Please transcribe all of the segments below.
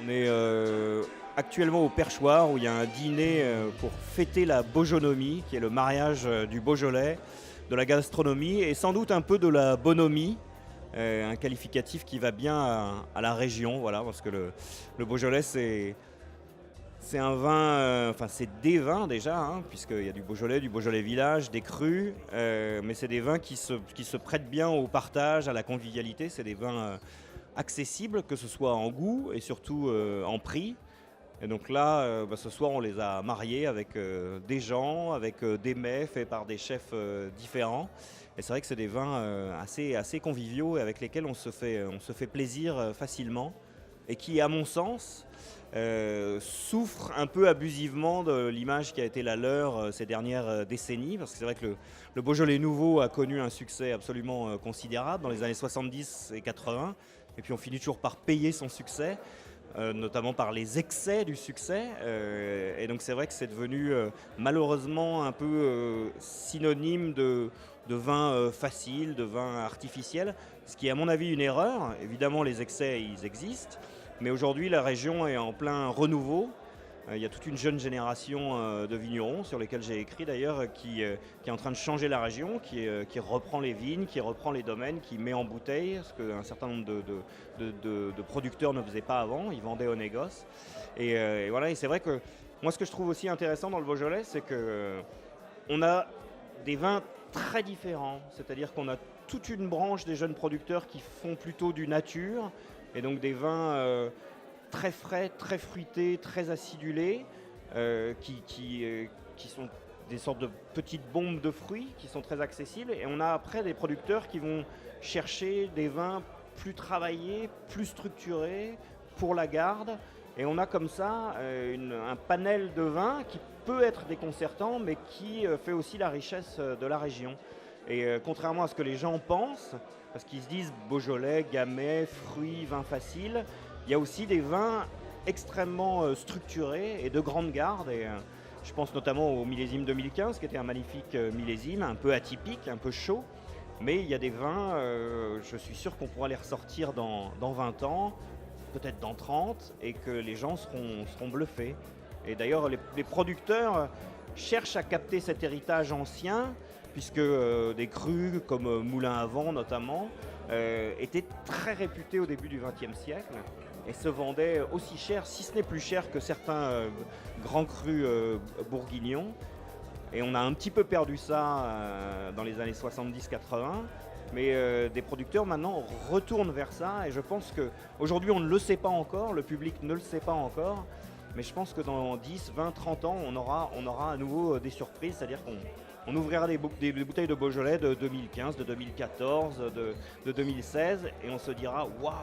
On est actuellement au Perchoir où il y a un dîner pour fêter la Beaujonomie, qui est le mariage du Beaujolais, de la gastronomie et sans doute un peu de la bonhomie, un qualificatif qui va bien à la région, voilà, parce que le Beaujolais c'est un vin, enfin c'est des vins déjà, hein, puisqu'il y a du Beaujolais village, des crus, mais c'est des vins qui se prêtent bien au partage, à la convivialité. C'est des vins accessibles, que ce soit en goût et surtout en prix. Et donc là, ce soir, on les a mariés avec des gens, avec des mets faits par des chefs différents. Et c'est vrai que c'est des vins assez conviviaux et avec lesquels on se fait plaisir facilement. Et qui, à mon sens, souffrent un peu abusivement de l'image qui a été la leur ces dernières décennies. Parce que c'est vrai que le Beaujolais nouveau a connu un succès absolument considérable dans les années 70 et 80. Et puis on finit toujours par payer son succès. Notamment par les excès du succès. Et donc c'est vrai que c'est devenu malheureusement un peu synonyme de vin facile, de vin artificiel, ce qui est à mon avis une erreur. Évidemment les excès ils existent, mais aujourd'hui la région est en plein renouveau. Il y a toute une jeune génération de vignerons sur lesquels j'ai écrit d'ailleurs qui est en train de changer la région, qui reprend les vignes, qui reprend les domaines, qui met en bouteille, ce qu'un certain nombre de producteurs ne faisaient pas avant, ils vendaient au négoce. Et voilà, et c'est vrai que moi ce que je trouve aussi intéressant dans le Beaujolais, c'est que on a des vins très différents, c'est-à-dire qu'on a toute une branche des jeunes producteurs qui font plutôt du nature, et donc des vins très frais, très fruités, très acidulés, qui sont des sortes de petites bombes de fruits qui sont très accessibles. Et on a après des producteurs qui vont chercher des vins plus travaillés, plus structurés pour la garde. Et on a comme ça un panel de vins qui peut être déconcertant, mais qui fait aussi la richesse de la région. Et contrairement à ce que les gens pensent, parce qu'ils se disent Beaujolais, Gamay, fruits, vins faciles, il y a aussi des vins extrêmement structurés et de grande garde. Et je pense notamment au millésime 2015, qui était un magnifique millésime, un peu atypique, un peu chaud. Mais il y a des vins, je suis sûr qu'on pourra les ressortir dans 20 ans, peut-être dans 30, et que les gens seront bluffés. Et d'ailleurs, les producteurs cherchent à capter cet héritage ancien, puisque des crus comme Moulin à Vent notamment étaient très réputés au début du XXe siècle et se vendaient aussi cher, si ce n'est plus cher que certains grands crus bourguignons. Et on a un petit peu perdu ça dans les années 70-80. Mais des producteurs maintenant retournent vers ça et je pense qu'aujourd'hui on ne le sait pas encore, le public ne le sait pas encore, mais je pense que dans 10, 20, 30 ans on aura à nouveau des surprises, c'est-à-dire qu'on ouvrira des bouteilles de Beaujolais de 2015, de 2014, de 2016 et on se dira waouh.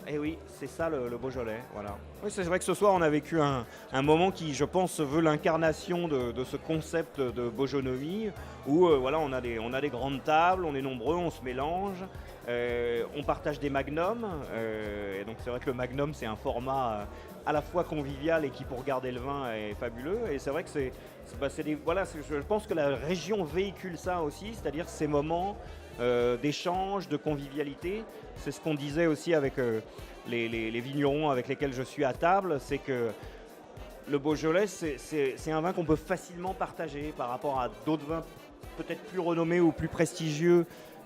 Eh oui, c'est ça le Beaujolais, voilà. Oui, c'est vrai que ce soir on a vécu un moment qui, je pense, veut l'incarnation de ce concept de Beaujonomie, où voilà, on a des grandes tables, on est nombreux, on se mélange, on partage des magnums, et donc c'est vrai que le magnum c'est un format à la fois convivial et qui pour garder le vin est fabuleux, et c'est vrai que je pense que la région véhicule ça aussi, c'est-à-dire ces moments d'échange, de convivialité. C'est ce qu'on disait aussi avec les vignerons avec lesquels je suis à table, c'est que le Beaujolais, c'est un vin qu'on peut facilement partager par rapport à d'autres vins peut-être plus renommés ou plus prestigieux,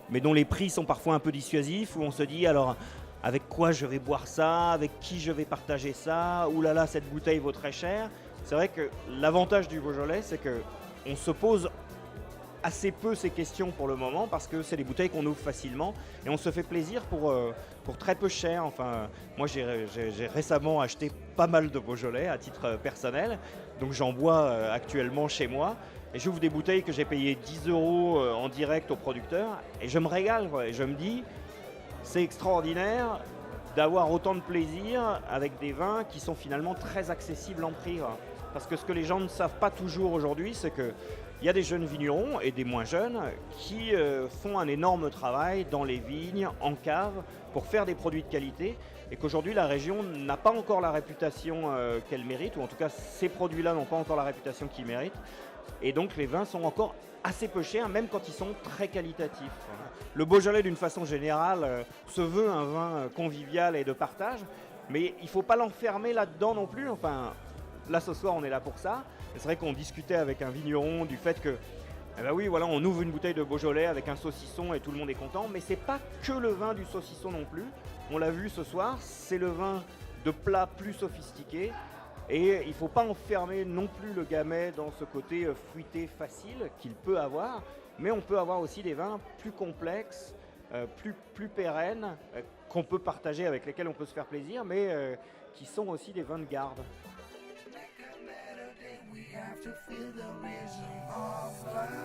mais dont les prix sont parfois un peu dissuasifs, où on se dit alors avec quoi je vais boire ça, avec qui je vais partager ça, oulala cette bouteille vaut très cher. C'est vrai que l'avantage du Beaujolais, c'est qu'on se pose assez peu ces questions pour le moment parce que c'est des bouteilles qu'on ouvre facilement et on se fait plaisir pour très peu cher. Enfin, moi j'ai récemment acheté pas mal de Beaujolais à titre personnel, donc j'en bois actuellement chez moi et j'ouvre des bouteilles que j'ai payées 10 € en direct au producteur et je me régale quoi, et je me dis c'est extraordinaire d'avoir autant de plaisir avec des vins qui sont finalement très accessibles en prix. Parce que ce que les gens ne savent pas toujours aujourd'hui, c'est qu'il y a des jeunes vignerons et des moins jeunes qui font un énorme travail dans les vignes, en cave, pour faire des produits de qualité. Et qu'aujourd'hui, la région n'a pas encore la réputation qu'elle mérite, ou en tout cas, ces produits-là n'ont pas encore la réputation qu'ils méritent. Et donc, les vins sont encore assez peu chers, même quand ils sont très qualitatifs. Le Beaujolais, d'une façon générale, se veut un vin convivial et de partage. Mais il ne faut pas l'enfermer là-dedans non plus. Enfin, là ce soir on est là pour ça. C'est vrai qu'on discutait avec un vigneron du fait que, eh ben oui, voilà, on ouvre une bouteille de Beaujolais avec un saucisson et tout le monde est content. Mais c'est pas que le vin du saucisson non plus. On l'a vu ce soir, c'est le vin de plats plus sophistiqués. Et il ne faut pas enfermer non plus le Gamay dans ce côté fruité facile qu'il peut avoir. Mais on peut avoir aussi des vins plus complexes, plus pérennes, qu'on peut partager, avec lesquels on peut se faire plaisir, mais qui sont aussi des vins de garde. We have to feel the rhythm of life.